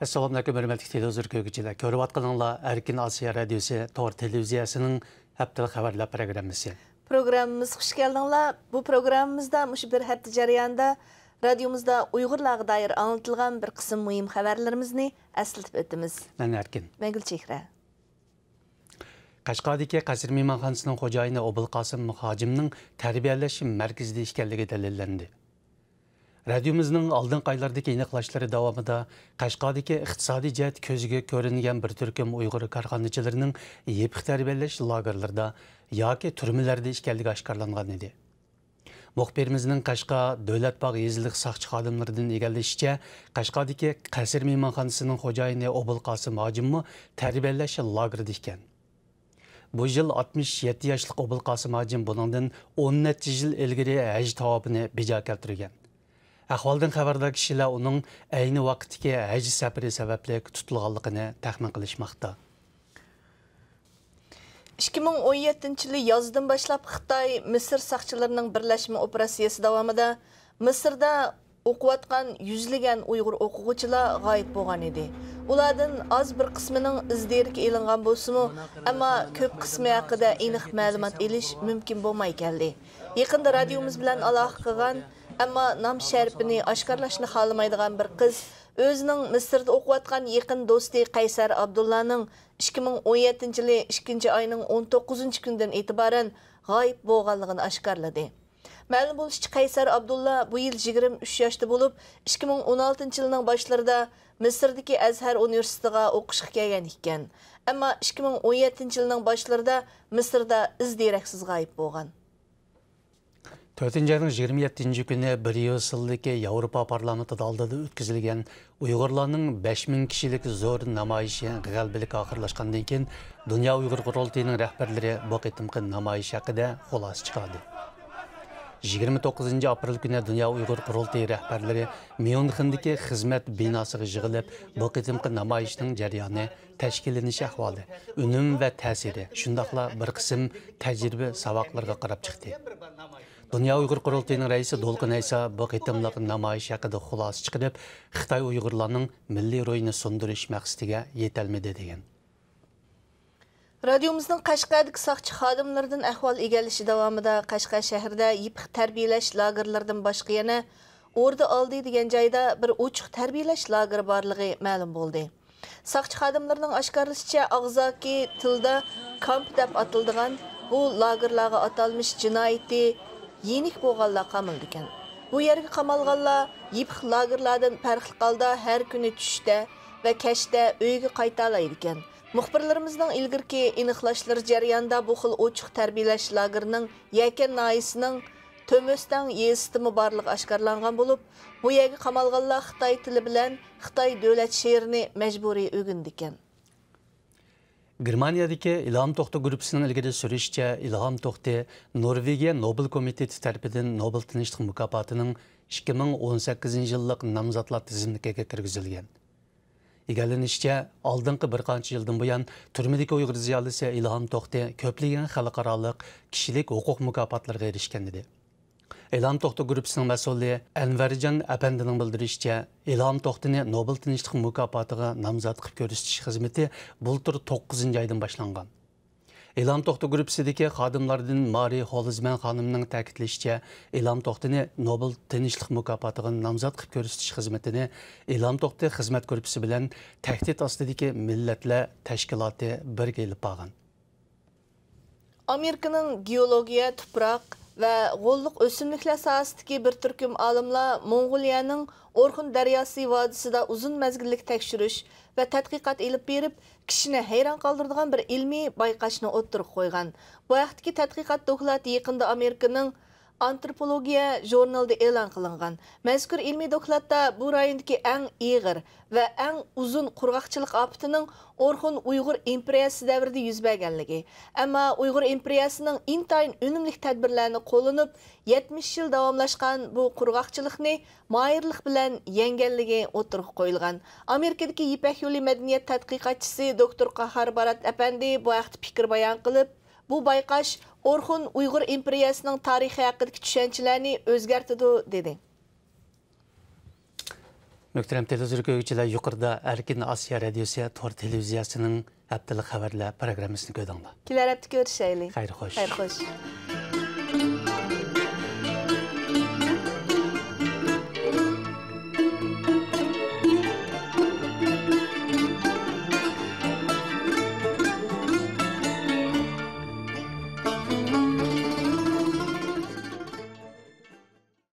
Assalamu alaikum hörmətli televizor görgüçülər. Görüb atqanınla Erkin Asiya Radiosu Tor televiziyasının haftalik xəbərlər proqramısı. Programımız hoş geldinler. Bu programımızda bir hafta jarayonida radiomuzda Uyg'urlarga dair anlatılgan bir qism mühim xabarlarimizni əslatib o'tamiz. Ben Erkin. Ben Gülchehra. Qashqardagi Qasr mehmonxonasining xo'jayini Obulqosim Hojimning tarbiyalash markazida ekanligi dalillandi. Radiomuzning oldingi oylardagi aniqlashlari davomida Qashqardagi iqtisodiy jihat ko'ziga ko'ringan bir turkum Uyg'ur korxonachilarining yepiq tarbiyalash lagerlarida yoki turmalarda ekanligi oshkorlangan edi. Muxbirimizning Qashqa Davlat bog' yezilik soqchi xodimlaridan egallashicha, Qashqardagi Qasr mehmonxonasining xo'jayini Obulqosim Hojimmi tarbiyalash lagerida ekan. Bu yıl 67 yaşlıq Obulqosim Hojim buningdan 10 yil ilgari haj tavobini bejo keltirgan. Ahvoldan xabardor kishilar uning ayni vaqtdagi haj safari sababli tutilganligini taxmin qilishmoqda. 2017 yil yozdan boshlab Xitoy Misr saqchilarining birlashma operatsiyasi davomida Misrda o'qiyotgan yuzlagan Uyg'ur o'quvchilar g'oyib bo'lgan edi. Ulardan az bir qismining izdirki elingan bo'lsa-mu, ammo ko'p qismi haqida aniq ma'lumot olish mumkin bo'lmay keldi. Yaqinda radiomiz bilan aloqa qilgan, ammo nom sharifini oshkorlashni xohlamaydigan bir qiz o'zining Misrda o'qiyotgan yaqin do'sti Qaysar Abdullaning 2017 yili 2 oyning 19 kunidan e'tiboran g'oyib bo'lganligini oshkorladi. Ma'lum bo'lishicha, Qaysar Abdulla bu yil 23 yoshda bo'lib, 2016 yilning boshlarida Misrdagi Azhar universitetiga o'qishga kelgan ekan. Ammo 2017 yilning boshlarida Misrda izdiraksiz g'oyib bo'lgan. 4-ayning 27 kuni Bryusseldagi Yevropa parlamentida oldida o'tkazilgan Uyg'urlarning 5000 kishilik zo'r namoyishi g'alabalik oxirlashgandan keyin Dunyo Uyg'ur qurultayining rahbarlari bu qitimqi namoyish haqida xulosa chiqardi. 29 aprel kuni Dunyo Uyg'ur qurultayi rahbarlari Myunxendagi xizmat binosiga yig'ilib, bu qitimqi namoyishning jarayoni, tashkillanish ahvoli, unum va ta'siri, shundaqla bir qism tajriba saboqlarga qarab chiqdi. Dunyo Uyg'ur qurultayining raisi Dolqin Aysa bu qitimliq namoyish haqida xulosa chiqarib, Xitoy Uyg'urlarning milliy ro'yini sundirish maqsadiga yetolmadi degan. Radiomuzning Qashqardagi soqchi xodimlaridan ahvol egalishi davomida Qashqar shahrida yepiq tarbiyalash lagerlaridan boshqa yana O'rda oldi degan joyda bir ochiq tarbiyalash lageri borligi ma'lum bo'ldi. Soqchi xodimlarining oshkorlashicha, og'zaki tilda kamp deb atiladigan bu lagerlarga atalmish jinoyati yenik bo'lganlar qamaldi ekan. Bu yerga qamalganlar yepiq lagerlardan farqli holda har kuni tushda va kashda uyga qayta oladi ekan. Muxbirlarimizning ilgirki aniqlashlari jarayonida bu xil ochiq tarbiyalash lagerining Yakan noyisining Tömöstang yezitimi borligi oshkorlangan bo'lib, bu yerga qamalganlar Xitoy tili bilan Xitoy davlat she'rini majburiy o'rgandi ekan. Germaniyadagi Ilhom To'xta guruhining ilgari surishicha, Ilhom To'xta Norvegiya Nobel komiteti tarafidan Nobel tinchlik mukofotining 2018 yillik nomzodlar tizimiga kirgizilgan. Egallanishicha, oldingi bir qancha yildan buyon turmadagi Uyg'ur ziyolisi Ilhom To'xta ko'plagan xalqaroliq kishilik huquq mukofotlariga erishgan edi. Ilhom To'xta guruhining mas'uli Anvarjon apandining bildirishicha, Ilhom To'xtani Nobel tinchlik mukofotiga nomzod qilib ko'rsatish xizmati bultur 9-oydan boshlangan. Ilhom To'xta guruhisidagi xodimlardan Mari Holizman xonimning ta'kidlashicha, Ilhom To'xtani Nobel tinchlik mukofotiga nomzod qilib ko'rsatish xizmatini Ilhom To'xta xizmat guruhi bilan tahdid ostidagi millatlar tashkiloti birga olib borgan. Amerikaning geologiya, tuproq va g'olliq o'simliklar sohasidagi bir turkum olimlar Mong'oliyaning Orxun daryosi vodisida uzun mazgillik tekshirish va tadqiqot elib berib, kishini hayron qoldiradigan bir ilmiy bayqashni o'ttirib qo'ygan. Bu vaqtdagi tadqiqot doklati yaqinda Amerikaning Antropologiya jurnalida e'lon qilingan. Mazkur ilmiy dokladda bu rayondagi eng ig'ir va eng uzun qurg'oqchilik ofatining Orxun Uyg'ur imperiyasi davrida yuz berganligi, ammo Uyg'ur imperiyasining intayin unumli tadbirlarni qo'llanib 70 yil davomlashgan bu qurg'oqchilikni moyirlik bilan yenganligi o'tirib qo'yilgan. Amerikadagi Ipak yo'li madaniyat tadqiqotchisi doktor Qahar Barat apandi bu vaqt fikr bayon qilib, bu bayqash Orxun Uyg'ur imperiyasining tarixi haqidagi tushunchalarni o'zgartirdi dedi. Möhtərəm televizor görgüçülər yuqorida Erkin Asiya radiosi tor televiziyasının həftəlik xəbərlər proqramısını gördüңlər. Kelar hafta görüşəylik. Xeyr xoş. Xeyr xoş.